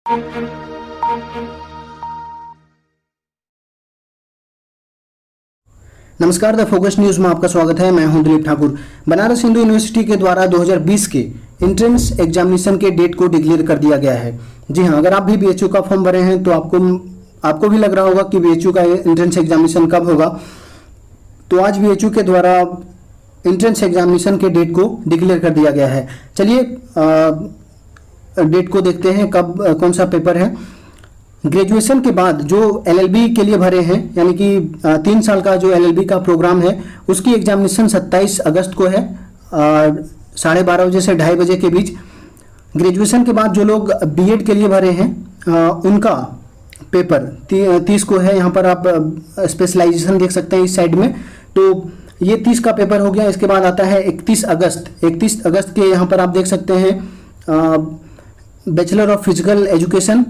नमस्कार, the focus news में आपका स्वागत है। मैं हूं दिलीप ठाकुर। बनारस हिंदू यूनिवर्सिटी के द्वारा 2020 के एंट्रेंस एग्जामिनेशन के डेट को डिक्लेयर कर दिया गया है। जी हां, अगर आप भी बीएचयू का फॉर्म भरे हैं तो आपको भी लग रहा होगा कि बीएचयू का एंट्रेंस एग्जामिनेशन कब होगा। तो आज बीएचयू के द्वारा एंट्रेंस एग्जामिनेशन के डेट को डिक्लेयर कर दिया गया है। चलिए डेट को देखते हैं, कब कौन सा पेपर है। ग्रेजुएशन के बाद जो एलएलबी के लिए भरे हैं, यानी कि 3 साल का जो एलएलबी का प्रोग्राम है, उसकी एग्जामिनेशन 27 अगस्त को है 12:30 बजे से 2:30 बजे के बीच। ग्रेजुएशन के बाद जो लोग बीएड के लिए भरे हैं उनका पेपर 30 को है। यहाँ पर आप स्पेशलाइजेशन देख सकते हैं इस साइड में। तो ये 30 का पेपर हो गया। इसके बाद आता है 31 अगस्त के यहाँ पर आप देख सकते हैं बैचलर ऑफ फिजिकल एजुकेशन।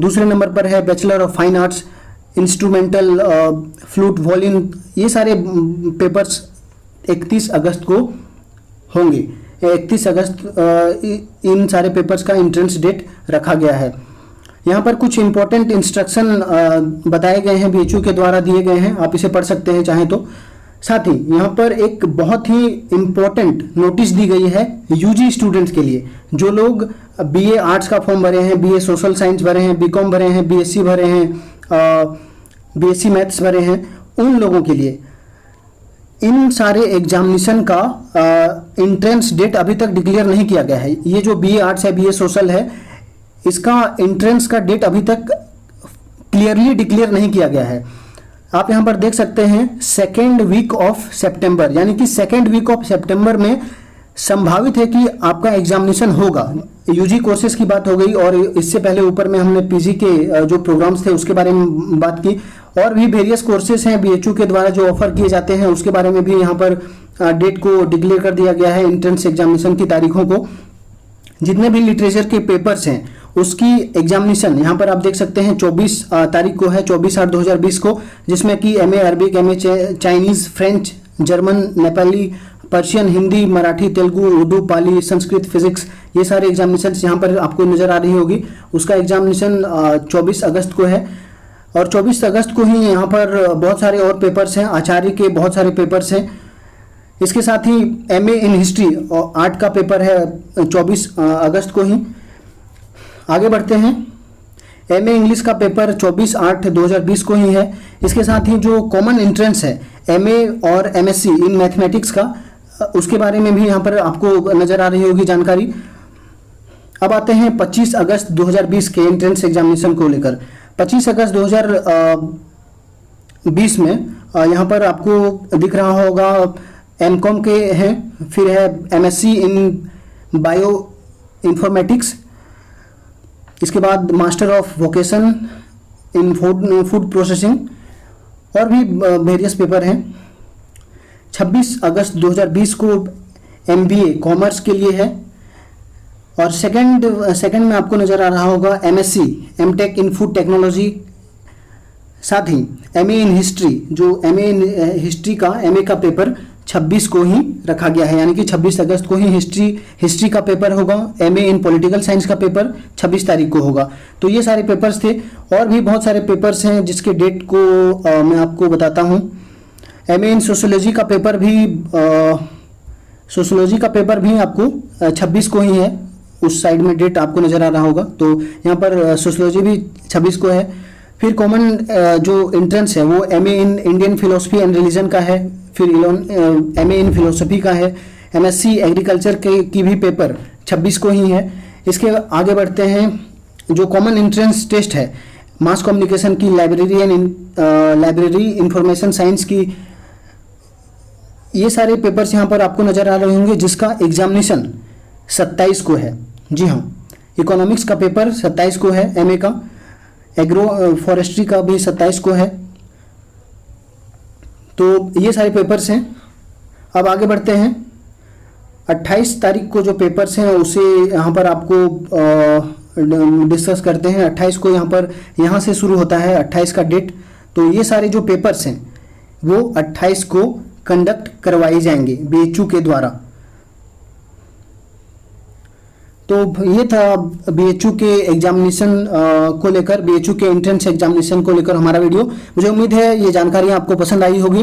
दूसरे नंबर पर है bachelor of fine arts, instrumental, flute, violin. ये सारे पेपर्स 31 अगस्त को होंगे। 31 अगस्त इन सारे पेपर्स का एंट्रेंस डेट रखा गया है। यहाँ पर कुछ इंपॉर्टेंट इंस्ट्रक्शन बताए गए हैं, बीएचयू के द्वारा दिए गए हैं, आप इसे पढ़ सकते हैं चाहें तो। साथ ही यहाँ पर एक बहुत ही इम्पोर्टेंट नोटिस दी गई है यूजी स्टूडेंट्स के लिए। जो लोग बीए आर्ट्स का फॉर्म भरे हैं, बीए सोशल साइंस भरे हैं, बीकॉम भरे हैं, बीएससी भरे हैं, बीएससी मैथ्स भरे हैं, उन लोगों के लिए इन सारे एग्जामिनेशन का एंट्रेंस डेट अभी तक डिक्लेयर नहीं किया गया है। ये जो बीए आर्ट्स है, बीए सोशल है, इसका एंट्रेंस का डेट अभी तक क्लियरली डिक्लेयर नहीं किया गया है। आप यहाँ पर देख सकते हैं 2nd वीक ऑफ सितंबर, यानी कि 2nd वीक ऑफ सितंबर में संभावित है कि आपका एग्जामिनेशन होगा। यूजी कोर्सेज की बात हो गई, और इससे पहले ऊपर में हमने पीजी के जो प्रोग्राम्स थे उसके बारे में बात की। और भी वेरियस कोर्सेज हैं बीएचयू के द्वारा जो ऑफर किए जाते हैं, उसके बारे में भी यहाँ पर डेट को डिक्लेयर कर दिया गया है, एंट्रेंस एग्जामिनेशन की तारीखों को। जितने भी लिटरेचर के पेपर्स हैं उसकी एग्जामिनेशन यहाँ पर आप देख सकते हैं 24 तारीख को है, 24/8/2020 को, जिसमें कि MA Arabic, MA Chinese, French, German, Nepali, Persian, Hindi, Marathi, Telugu, Urdu, Pali, Sanskrit, physics, ये सारे एग्जामिनेशन यहाँ पर आपको नज़र आ रही होगी। उसका एग्जामिनेशन 24 अगस्त को है। और 24 अगस्त को ही यहाँ पर बहुत सारे और पेपर्स हैं, आचार्य के बहुत सारे पेपर्स हैं। इसके साथ ही एमए इन हिस्ट्री और आर्ट का पेपर है 24 अगस्त को ही। आगे बढ़ते हैं, एमए इंग्लिश का पेपर 24/8/2020 को ही है। इसके साथ ही जो कॉमन एंट्रेंस है एमए और एमएससी इन मैथमेटिक्स का, उसके बारे में भी यहाँ पर आपको नज़र आ रही होगी जानकारी। अब आते हैं 25 अगस्त 2020 के एंट्रेंस एग्जामिनेशन को लेकर। 25 अगस्त 2020 में यहाँ पर आपको दिख रहा होगा एमकॉम के हैं, फिर है एमएससी इन बायो इन्फॉर्मेटिक्स, इसके बाद master of vocation in food processing, और भी वेरियस पेपर हैं। 26 अगस्त 2020 को एमबीए कॉमर्स के लिए है। और सेकंड में आपको नज़र आ रहा होगा MSc MTech in food technology. साथ ही एमए इन हिस्ट्री, जो एमए इन हिस्ट्री का एमए का पेपर 26 को ही रखा गया है, यानी कि 26 अगस्त को ही हिस्ट्री का पेपर होगा। एमए इन पॉलिटिकल साइंस का पेपर 26 तारीख को होगा। तो ये सारे पेपर्स थे, और भी बहुत सारे पेपर्स हैं जिसके डेट को मैं आपको बताता हूँ। एमए इन सोशियोलॉजी का पेपर भी आपको 26 को ही है। उस साइड में डेट आपको नज़र आ रहा होगा। तो यहाँ पर सोशियोलॉजी भी 26 को है। फिर कॉमन जो एंट्रेंस है वो MA in Indian philosophy and religion का है, फिर एमए इन फिलोसफी का है। एमएससी एग्रीकल्चर की भी पेपर 26 को ही है। इसके आगे बढ़ते हैं, जो कॉमन एंट्रेंस टेस्ट है मास कम्युनिकेशन की, लाइब्रेरी इंफॉर्मेशन साइंस की, ये सारे पेपर्स यहाँ पर आपको नज़र आ रहे होंगे, जिसका एग्जामिनेशन 27 को है। जी हाँ, इकोनॉमिक्स का पेपर 27 को है एमए का, एग्रो फॉरेस्ट्री का भी 27 को है। तो ये सारे पेपर्स हैं। अब आगे बढ़ते हैं, 28 तारीख को जो पेपर्स हैं उसे यहाँ पर आपको डिस्कस करते हैं। 28 को यहाँ से शुरू होता है 28 का डेट। तो ये सारे जो पेपर्स हैं वो 28 को कंडक्ट करवाए जाएंगे बीएचयू के द्वारा। तो ये था BHU के एग्जामिनेशन को लेकर, BHU के एंट्रेंस एग्जामिनेशन को लेकर हमारा वीडियो। मुझे उम्मीद है ये जानकारियाँ आपको पसंद आई होगी।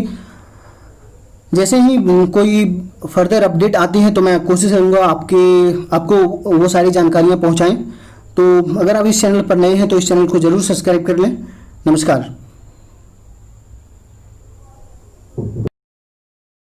जैसे ही कोई फर्दर अपडेट आती है तो मैं कोशिश करूँगा आपको वो सारी जानकारियाँ पहुँचाएँ। तो अगर आप इस चैनल पर नए हैं तो इस चैनल को ज़रूर सब्सक्राइब कर लें। नमस्कार।